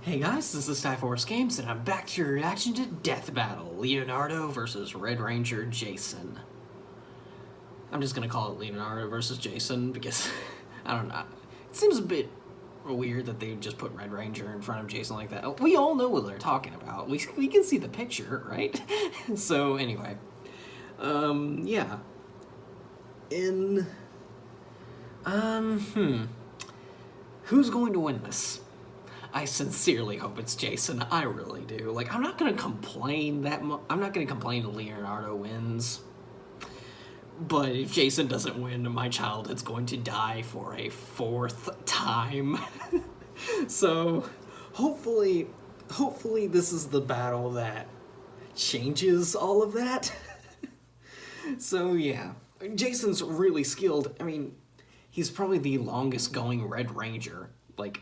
Hey guys, this is Force Games, and I'm back to your reaction to Death Battle, Leonardo versus Red Ranger Jason. I'm just gonna call it Leonardo versus Jason because, I don't know, it seems a bit weird that they just put Red Ranger in front of Jason like that. We all know what they're talking about. We can see the picture, right? So, anyway. Yeah. Who's going to win this? I sincerely hope it's Jason. I really do. Like, I'm not gonna complain I'm not gonna complain if Leonardo wins. But if Jason doesn't win, my childhood's going to die for a fourth time. So, hopefully this is the battle that changes all of that. So, yeah. Jason's really skilled. I mean, he's probably the longest going Red Ranger. Like,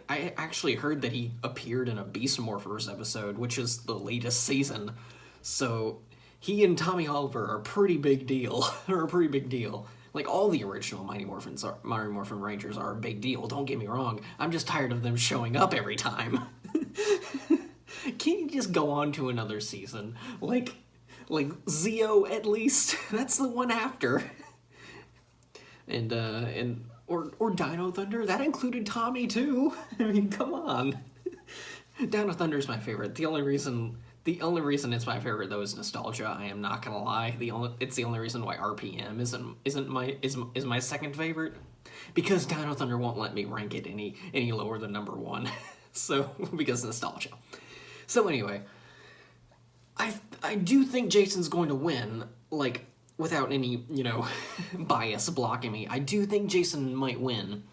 I actually heard that he appeared in a Beast Morphers episode, which is the latest season. So he and Tommy Oliver are a pretty big deal. Are a pretty big deal. Like, all the original Mighty Morphin Rangers are a big deal. Don't get me wrong. I'm just tired of them showing up every time. Can't you just go on to another season? Like Zeo, at least. That's the one after. Or Dino Thunder, that included Tommy too. I mean, come on. Dino Thunder is my favorite. The only reason it's my favorite though is nostalgia. I am not gonna lie. It's the only reason why RPM is my second favorite, because Dino Thunder won't let me rank it any lower than number 1. So because nostalgia. So anyway, I do think Jason's going to win. Like, without any, bias blocking me, I do think Jason might win,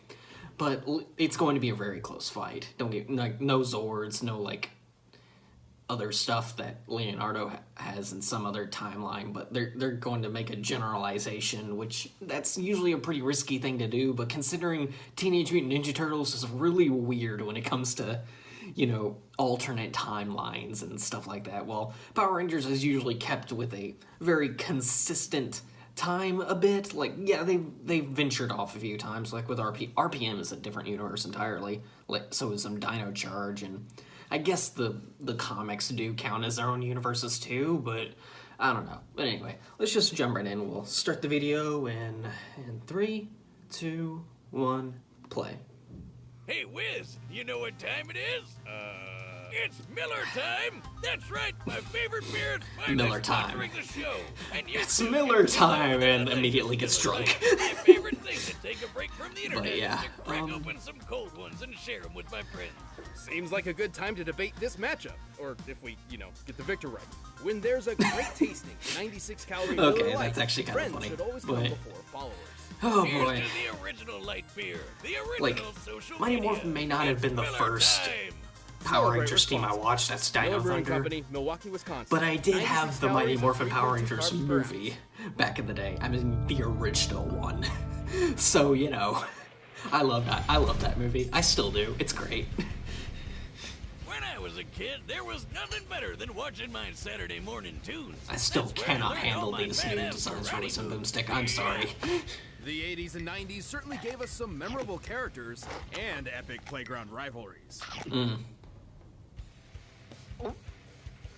but it's going to be a very close fight. Don't get, no Zords, no, other stuff that Leonardo has in some other timeline, but they're going to make a generalization, which that's usually a pretty risky thing to do, but considering Teenage Mutant Ninja Turtles is really weird when it comes to, alternate timelines and stuff like that. Well, Power Rangers is usually kept with a very consistent time a bit. Like, yeah, they've ventured off a few times, like with RPM is a different universe entirely. Like, so is some Dino Charge, and I guess the comics do count as their own universes too, but I don't know. But anyway, let's just jump right in. We'll start the video in 3, 2, 1, play. Hey, Wiz, you know what time it is? It's Miller time! That's right, my favorite beer is finally Miller time. sponsoring the show. And It's Miller time, and immediately gets drunk. My favorite thing to take a break from the internet But yeah, is to crack open some cold ones and share them with my friends. Seems like a good time to debate this matchup, or if we, get the victor right. When there's a great tasting 96-calorie Okay, that's actually kind of friends funny, should always but- come before followers. Oh Here's boy. to the original light beer, the original Like, social Mighty media. Morphin may not have been the Miller first time. Power Rangers team I watched, that's Dino Miller Brewing Thunder. Company, Milwaukee, Wisconsin. But I did have the Mighty 96 Morphin calories Power and 3 Rangers carbs per ounce. movie back in the day. I mean, the original one. So, I love that movie. I still do. It's great. When I was a kid, there was nothing better than watching my Saturday morning tunes. I still That's where cannot learned all handle my these badass new designs for karate Lisa and moves. Boomstick. I'm sorry. The 80s and 90s certainly gave us some memorable characters and epic playground rivalries.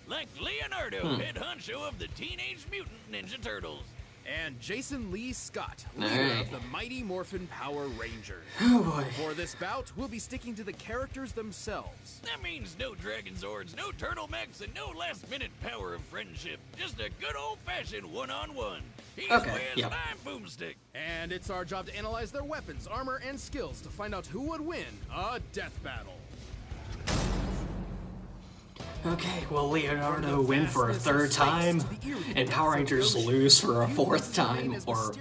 Like Leonardo, head honcho of the Teenage Mutant Ninja Turtles. And Jason Lee Scott, All leader right. of the Mighty Morphin Power Rangers. Oh boy. For this bout, we'll be sticking to the characters themselves. That means no Dragon Zords, no Turtle Mechs, and no last-minute power of friendship. Just a good old-fashioned one-on-one. He's Okay, Wiz yeah. and I'm Boomstick. And it's our job to analyze their weapons, armor, and skills to find out who would win a death battle. Okay, will Leonardo win for a third time, and Power Rangers lose for a fourth time, or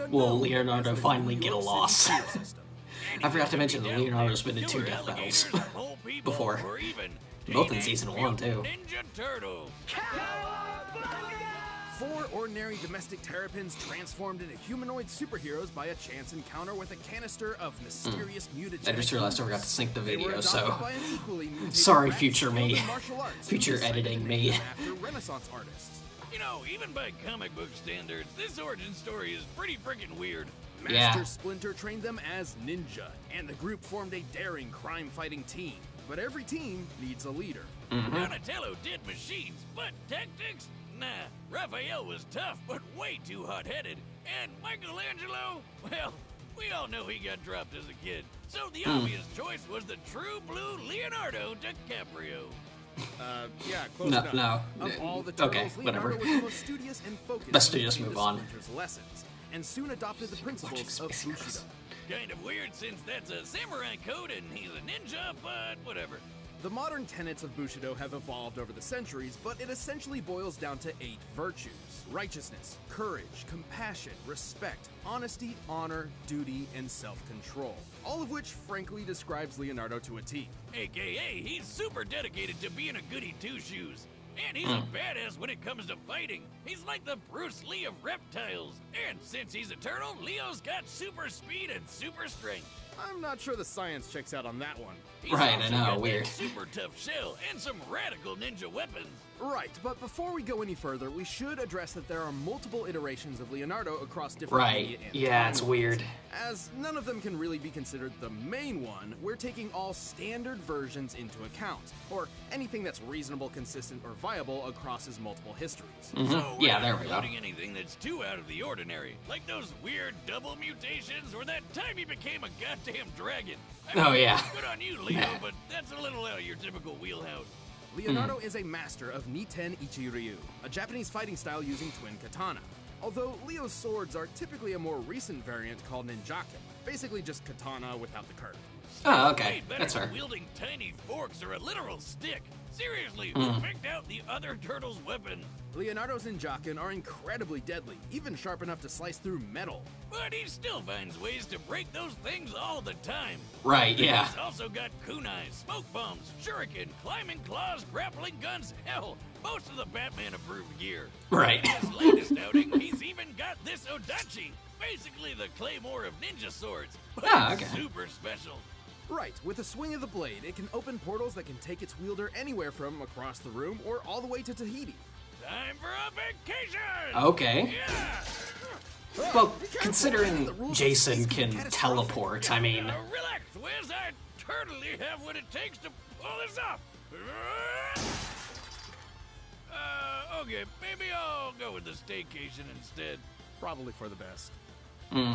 will Leonardo finally get a loss? I forgot to mention that Leonardo's been in 2 death battles before. Both in Season 1, too. Ninja Turtle. 4 ordinary domestic terrapins transformed into humanoid superheroes by a chance encounter with a canister of mysterious mutagenic. I just realized I forgot to sync the They were video, adopted so by an equally mutated sorry, rat future skilled me. in martial arts, Future who decided editing to me. name them After Renaissance artists. You know, even by comic book standards, this origin story is pretty freaking weird. Master Yeah. Splinter trained them as ninja, and the group formed a daring crime-fighting team. but every team needs a leader. Donatello did machines, but tactics? Nah. Raphael was tough, but way too hot-headed. And Michelangelo? Well, we all know he got dropped as a kid. So the obvious choice was the true blue Leonardo DiCaprio. Yeah, close No, enough. no. Of all the Okay, turtles, Leonardo whatever. was the most studious and focused. Let's in just keeping move the on. Splinter's lessons, and soon adopted the principles of Space Heroes. Bushido. Kind of weird since that's a samurai code and he's a ninja, but whatever. The modern tenets of Bushido have evolved over the centuries, but it essentially boils down to 8 virtues: righteousness, courage, compassion, respect, honesty, honor, duty, and self-control. All of which frankly describes Leonardo to a T. AKA, he's super dedicated to being a goody two-shoes. And he's a badass when it comes to fighting. He's like the Bruce Lee of reptiles. And since he's a turtle, Leo's got super speed and super strength. I'm not sure the science checks out on that one. He's Right, I also know, got that weird. super tough shell and some radical ninja weapons. Right, but before we go any further, we should address that there are multiple iterations of Leonardo across different media Right. and Yeah, it's timelines. weird. As none of them can really be considered the main one, we're taking all standard versions into account, or anything that's reasonable, consistent, or viable across his multiple histories. So Yeah, we're there not we go. including anything that's too out of the ordinary, like those weird double mutations or that time he became a goddamn dragon. Oh, yeah. Good on you, Leo, but that's a little out of your typical wheelhouse. Leonardo is a master of Niten Ichi-Ryu, a Japanese fighting style using twin katana. Although Leo's swords are typically a more recent variant called ninjaken, basically just katana without the curve. Oh, Way okay. better That's than fair. wielding tiny forks or a literal stick. Seriously, who picked out the other turtle's weapon? Leonardo's ninjaken are incredibly deadly, even sharp enough to slice through metal. But he still finds ways to break those things all the time. Right, yeah. He's also got kunai, smoke bombs, shuriken, climbing claws, grappling guns, hell, most of the Batman-approved gear. Right. In his latest outing, he's even got this odachi, basically the claymore of ninja swords, but Ah, it's okay. super special. Right, with a swing of the blade, it can open portals that can take its wielder anywhere from across the room or all the way to Tahiti. Time for a vacation! Okay. Yeah! Well, Be careful. considering The rules of Jason space can catastrophic. teleport, I mean, Relax, Wiz, I totally have what it takes to pull this off. Okay, maybe I'll go with the staycation instead. Probably for the best.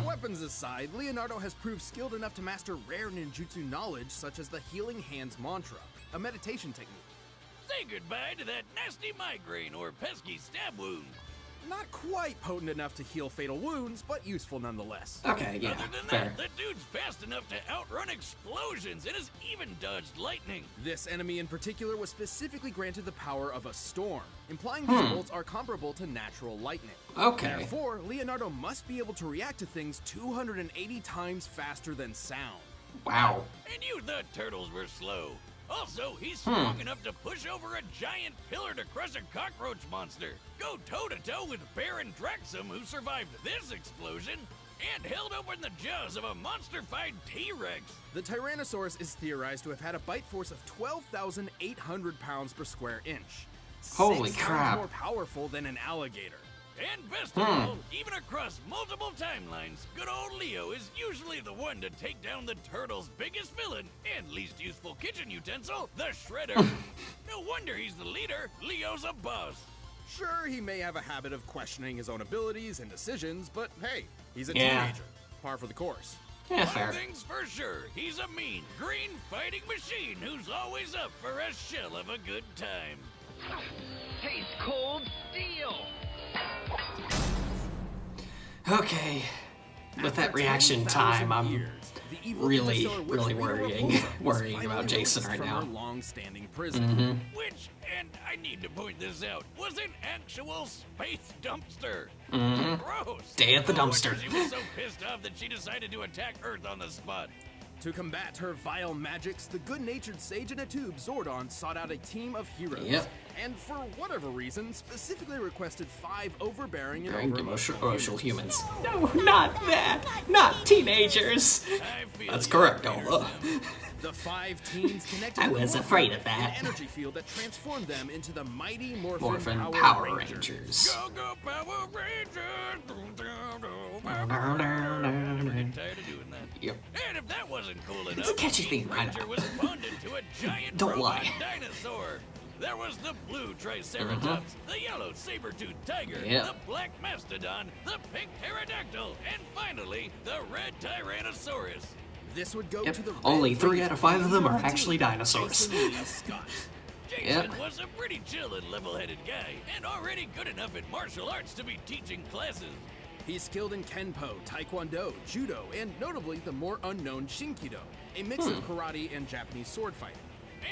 Weapons aside, Leonardo has proved skilled enough to master rare ninjutsu knowledge such as the Healing Hands Mantra, a meditation technique. Say goodbye to that nasty migraine or pesky stab wound. Not quite potent enough to heal fatal wounds, but useful nonetheless. okay, yeah, Other than fair. that, the dude's fast enough to outrun explosions and has even dodged lightning. This enemy in particular was specifically granted the power of a storm, implying these bolts are comparable to natural lightning. Okay. Therefore, Leonardo must be able to react to things 280 times faster than sound. Wow. And you thought turtles were slow. Also, he's strong enough to push over a giant pillar to crush a cockroach monster, go toe-to-toe with Baron Draxum, who survived this explosion, and held open the jaws of a monster-fied T-Rex. The Tyrannosaurus is theorized to have had a bite force of 12,800 pounds per square inch. Holy 6 times crap. more powerful than an alligator. And best of all, even across multiple timelines, good old Leo is usually the one to take down the turtle's biggest villain and least useful kitchen utensil, the Shredder. No wonder he's the leader. Leo's a boss. Sure, he may have a habit of questioning his own abilities and decisions, but hey, he's a Yeah. teenager. Par for the course. Yeah, One fair. thing's for sure, he's a mean, green fighting machine who's always up for a shell of a good time. Tastes cold steel. Okay. With that After reaction 10,000 time, I'm years, the evil really, interstellar witch really Rita worrying Repulsa was worrying finally about Jason released right from now. her long-standing prison. Which, and I need to point this out, was an actual space dumpster. Gross. Day at the No wonder dumpster. She was so pissed off that she decided to attack Earth on the spot. To combat her vile magics, the good-natured sage in a tube, Zordon, sought out a team of heroes. Yep. And for whatever reason, specifically requested 5 overbearing and very over-emotional emotional humans. No, not that. Not teenagers. I feel That's you, correct, Peter Alva. Sim. The 5 teams connected I to the was Morphin afraid Grid, of that. an energy field that transformed them into the mighty Morphin Power Power Rangers. Rangers. Go, go, Power Rangers! I'm tired of doing that. Yep. And if that wasn't cool enough, It's a catchy each theme, I Ranger know. was spawned into a giant Don't robot lie. dinosaur. There was the blue Triceratops, the yellow saber-toothed tiger, Yep. the black mastodon, the pink pterodactyl, and finally, the red Tyrannosaurus. This would go Yep. to the Only Red 3 out of 5 of them are Ranger actually team, dinosaurs. Jason Lee Scott. Jason Yep. was a pretty chill and level-headed guy, and already good enough at martial arts to be teaching classes. He's skilled in Kenpo, Taekwondo, Judo, and notably the more unknown Shinkido, a mix of karate and Japanese sword fighting.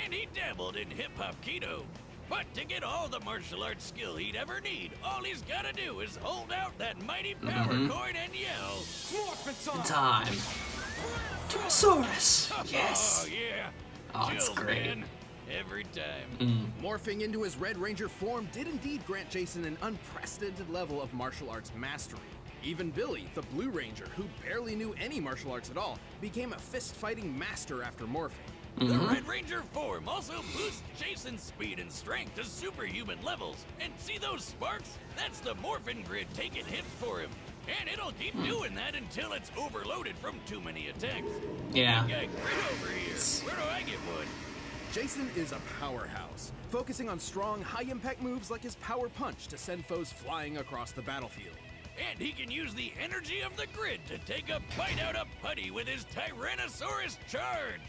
And he dabbled in hip-hop keto. But to get all the martial arts skill he'd ever need, all he's gotta do is hold out that mighty power coin and yell, Time. Pterosaurus. Yes. Oh yeah! Oh, it's Chills, great. man. Every time. Morphing into his Red Ranger form did indeed grant Jason an unprecedented level of martial arts mastery. Even Billy, the Blue Ranger, who barely knew any martial arts at all, became a fist-fighting master after morphing. The Red Ranger form also boosts Jason's speed and strength to superhuman levels. And see those sparks? That's the Morphin Grid taking hits for him. And it'll keep doing that until it's overloaded from too many attacks. Yeah. Got grid over here. Where do I get one? Jason is a powerhouse, focusing on strong, high-impact moves like his Power Punch to send foes flying across the battlefield. And he can use the energy of the grid to take a bite out of Putty with his Tyrannosaurus charge.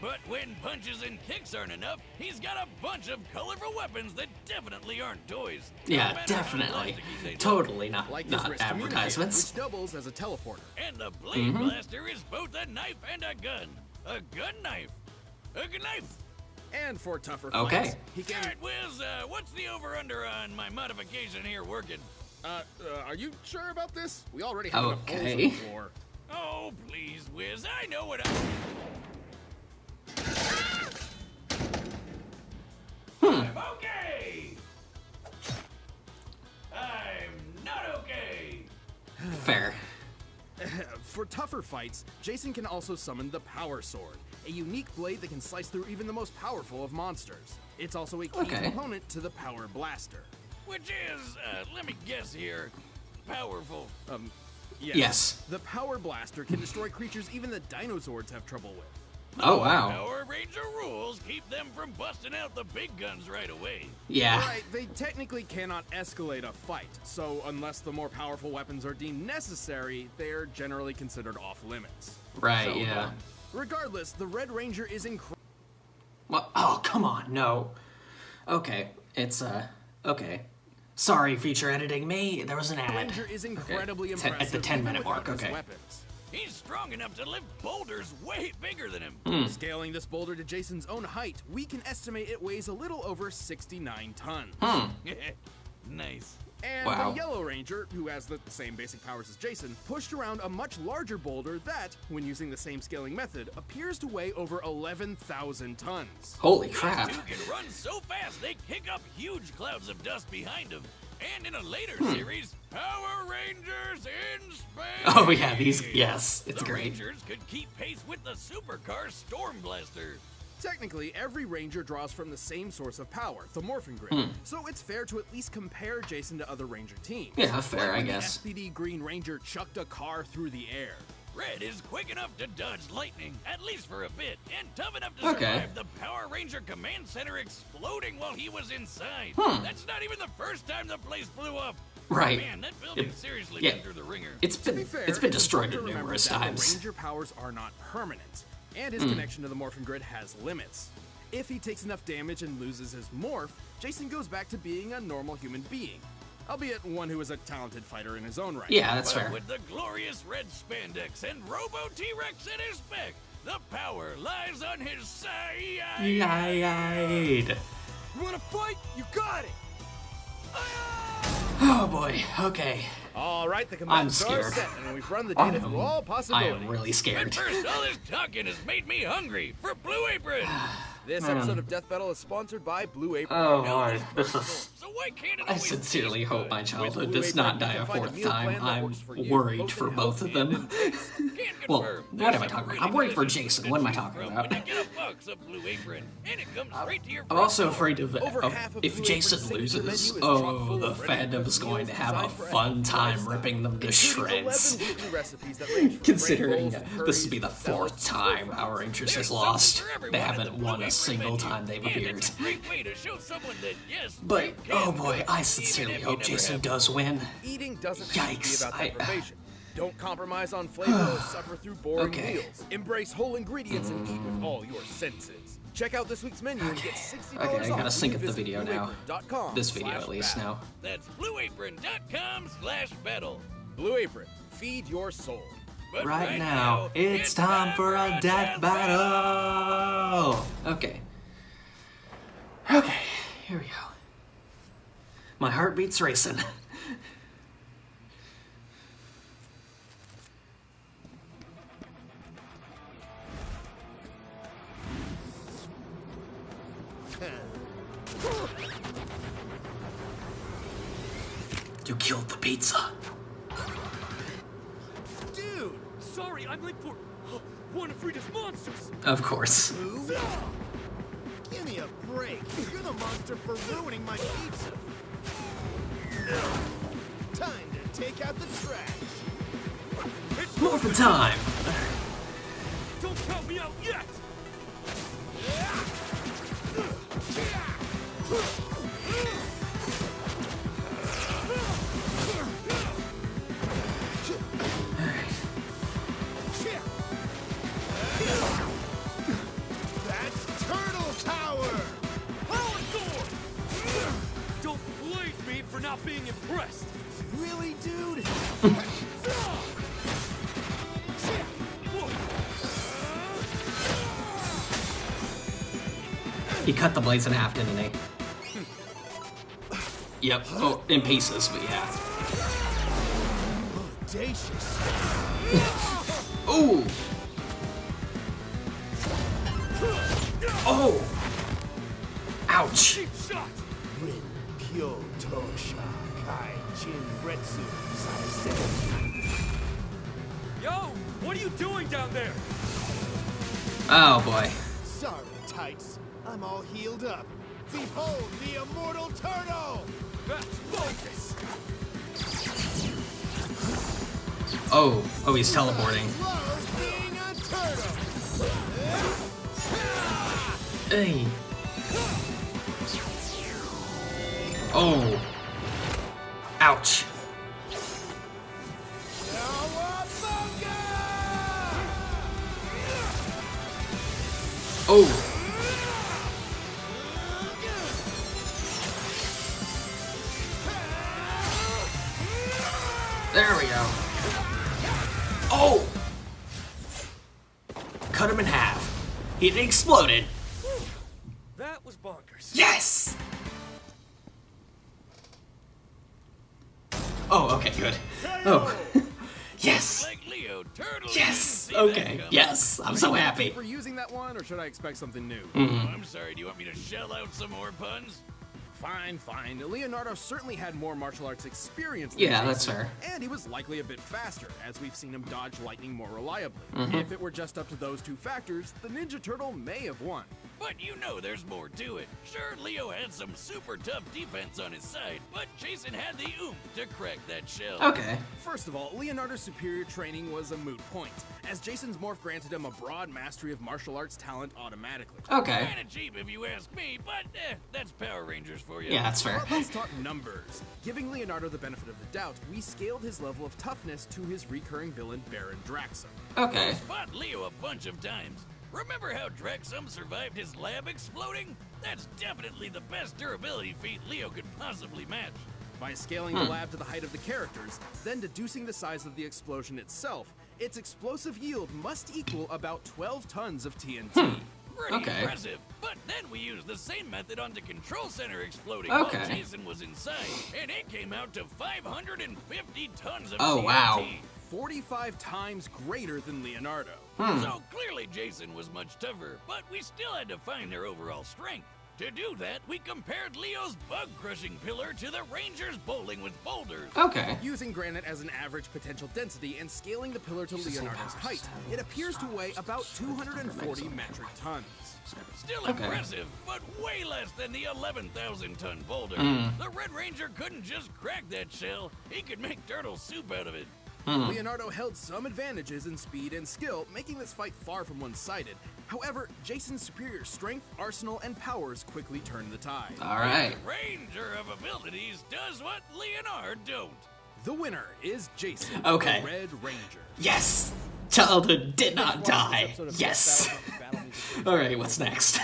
But when punches and kicks aren't enough, he's got a bunch of colorful weapons that definitely aren't toys. No Yeah, matter how definitely. plasticky they look. Totally not, Like his not wrist communicator, advertisements. which doubles as a teleporter. And the Blade Blaster is both a knife and a gun. A gun knife. A gun knife. And for tougher Okay. fights, he can... Alright, Wiz, what's the over-under on my modification here working? Are you sure about this? We already have enough holes in the Okay. floor. Oh, please, Wiz, I know what I... I'm okay! I'm not okay! Fair. For tougher fights, Jason can also summon the Power Sword, a unique blade that can slice through even the most powerful of monsters. It's also a key Okay. component to the Power Blaster. Which is, let me guess here, powerful. Yes. The Power Blaster can destroy creatures even the Dinozords have trouble with. Oh, wow. Power Ranger rules keep them from busting out the big guns right away. Yeah. Right, they technically cannot escalate a fight, so unless the more powerful weapons are deemed necessary, they're generally considered off limits. Right, yeah. Regardless, the Red Ranger is incredible. Well, oh, come on, no. Okay, it's, okay. Sorry, feature editing me. There was an ad. Ranger is incredibly Okay. impressive. At the 10-minute even mark, without his okay. weapons. He's strong enough to lift boulders way bigger than him. Scaling this boulder to Jason's own height, we can estimate it weighs a little over 69 tons. Nice. And Wow. the Yellow Ranger, who has the same basic powers as Jason, pushed around a much larger boulder that, when using the same scaling method, appears to weigh over 11,000 tons. Holy crap. These two can run so fast they kick up huge clouds of dust behind them. And in a later series, Power Rangers in Space! Oh, yeah, these, yes, it's the great. Rangers could keep pace with the supercar Storm Blaster. Technically, every Ranger draws from the same source of power, the Morphin Grid, so it's fair to at least compare Jason to other Ranger teams. Yeah, fair, Like I when guess. The SPD Green Ranger chucked a car through the air. Red is quick enough to dodge lightning, at least for a bit, and tough enough to Okay. survive the Power Ranger Command Center exploding while he was inside. That's not even the first time the place blew up. Right. Man, that building It- seriously yeah. went through the ringer. It's To be been, fair, it's been it's destroyed important to remember numerous that times. The Ranger powers are not permanent, and his connection to the Morphin Grid has limits. If he takes enough damage and loses his morph, Jason goes back to being a normal human being, albeit one who is a talented fighter in his own right. Yeah, that's But fair. with the glorious red spandex and Robo T-Rex at his back, the power lies on his side. Yide. You wanna fight? You got it! Oh boy, okay. All right, the I'm combatants are scared. set, and we've run the data through all I possibilities. am really But scared. first, all this talking has made me hungry for Blue Apron. This Man. episode of Death Battle is sponsored by Blue Apron. Oh boy, this is... So why can't it I always sincerely taste hope good? my childhood Blue does not Apron, die you a can find a fourth meal time. plan that I'm works for you, worried both for in both health of them. and in taste. Can't Well, confirm. what am I There's talking some about? I'm worried for really Jason. delicious What am I food to talking choose about? from when you get a box of Blue Apron, and it comes straight to your I'm front also door. afraid of Over half of if Blue Jason Apron's signature loses. menu is chock Oh, full the of ready-to-cook fandom's going to meals have a designed for fun any time lifestyle, ripping them to including 11 shreds. weekly recipes that range from Considering grain bowls to this will curries be the to salads fourth to time stir-fries. Power Rangers There's has lost. something for everyone They at the haven't Blue won a Apron single menu. time they've And appeared. it's a great way to show someone that, yes, But, you oh can boy, cook, I even sincerely if you hope never Jason have does before. win. Eating doesn't have to be Yikes, about deprivation. Don't compromise on flavor or suffer through boring Okay. meals. Embrace whole ingredients and eat with all your senses. Check out this week's menu and get $60 off. Okay, I gotta when sync you up the visit video now. blueapron.com/battle. This video at least now. That's blueapron.com/battle. Blue Apron, feed your soul. But Right now, it's time for a death battle! Okay. Okay, here we go. My heartbeat's racing. You killed the pizza. Dude! Sorry, I'm late for one of Frida's monsters! Of course. Give me a break! You're the monster for ruining my pizza! Time to take out the trash! Morphin' time! Don't count me out yet! That's Turtle Power! Power Sword! Don't blaze me for not being impressed! Really, dude? He cut the blades in half, didn't he? Yep. Oh, in pieces, but yeah. Audacious! Ooh! Oh! Ouch! Cheap shot! Rin Kyo Tosha Kai Jin Retsu Saisen. Yo! What are you doing down there? Oh boy. Sorry, Tights. I'm all healed up. Behold the immortal turtle! That's focus! Oh. Oh, he's teleporting. Love being a turtle! Hey. Oh. Ouch. Oh. There we go. Oh! Cut him in half. It exploded. That was bonkers. Yes! Oh, okay, good. Oh. Yes! Like Leo, Turtle Yes! didn't see that Okay, coming. yes, I'm so happy. For using that one, or should I expect something new? Oh, I'm sorry, do you want me to shell out some more puns? Fine, fine. Leonardo certainly had more martial arts experience than Yeah, that's Jason, fair. and he was likely a bit faster, as we've seen him dodge lightning more reliably. Mm-hmm. If it were just up to those two factors, the Ninja Turtle may have won. But you know there's more to it. Sure, Leo had some super tough defense on his side, but Jason had the oomph to crack that shell. Okay. First of all, Leonardo's superior training was a moot point, as Jason's morph granted him a broad mastery of martial arts talent automatically. Okay. Kinda cheap if you ask me, but that's Power Rangers for you. Yeah, that's fair. But let's talk numbers. Giving Leonardo the benefit of the doubt, we scaled his level of toughness to his recurring villain, Baron Draxum. Okay. Fought Leo a bunch of times. Remember how Draxum survived his lab exploding? That's definitely the best durability feat Leo could possibly match. By scaling the lab to the height of the characters, then deducing the size of the explosion itself, its explosive yield must equal about 12 tons of TNT. Pretty Okay. impressive. But then we used the same method on the control center exploding Okay. while Jason was inside, and it came out to 550 tons of Oh, TNT. wow. 45 times greater than Leonardo. So clearly Jason was much tougher, but we still had to find their overall strength. To do that, we compared Leo's bug-crushing pillar to the Ranger's bowling with boulders. Okay. Using granite as an average potential density and scaling the pillar to Leonardo's height, it appears to weigh about 240 metric tons. Still impressive, but way less than the 11,000-ton boulder. The Red Ranger couldn't just crack that shell, he could make turtle soup out of it. Leonardo held some advantages in speed and skill, making this fight far from one-sided. However, Jason's superior strength, arsenal, and powers quickly turned the tide. All right. The Ranger of abilities does what Leonardo don't. The winner is Jason, Okay. the Red Ranger. Yes! Childhood did not die. Yes! Alright, what's next?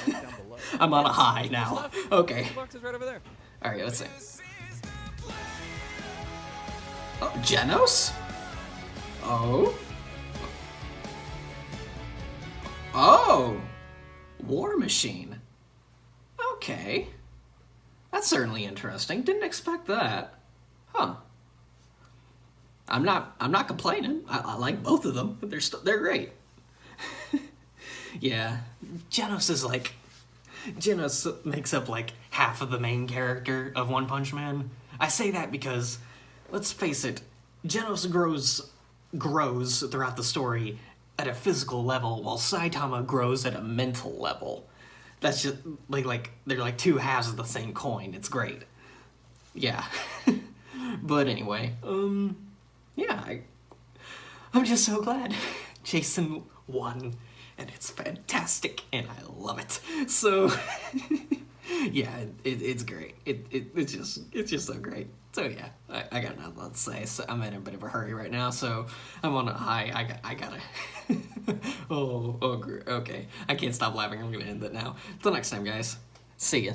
I'm on a high now. Okay. Box is right over there. Alright, let's see. Oh, Genos? Oh? Oh! War Machine. Okay. That's certainly interesting. Didn't expect that. Huh. I'm not complaining. I like both of them, but they're great. Yeah, Genos makes up like half of the main character of One Punch Man. I say that because, let's face it, Genos grows throughout the story at a physical level, while Saitama grows at a mental level. That's just like they're like two halves of the same coin. It's great. Yeah. But anyway, yeah, I'm just so glad Jason won, and it's fantastic, and I love it. So, yeah, it's great. It's just so great. So yeah, I got nothing else to say. So I'm in a bit of a hurry right now, so I'm on a high. I gotta. Okay. I can't stop laughing. I'm gonna end it now. Till next time, guys. See ya.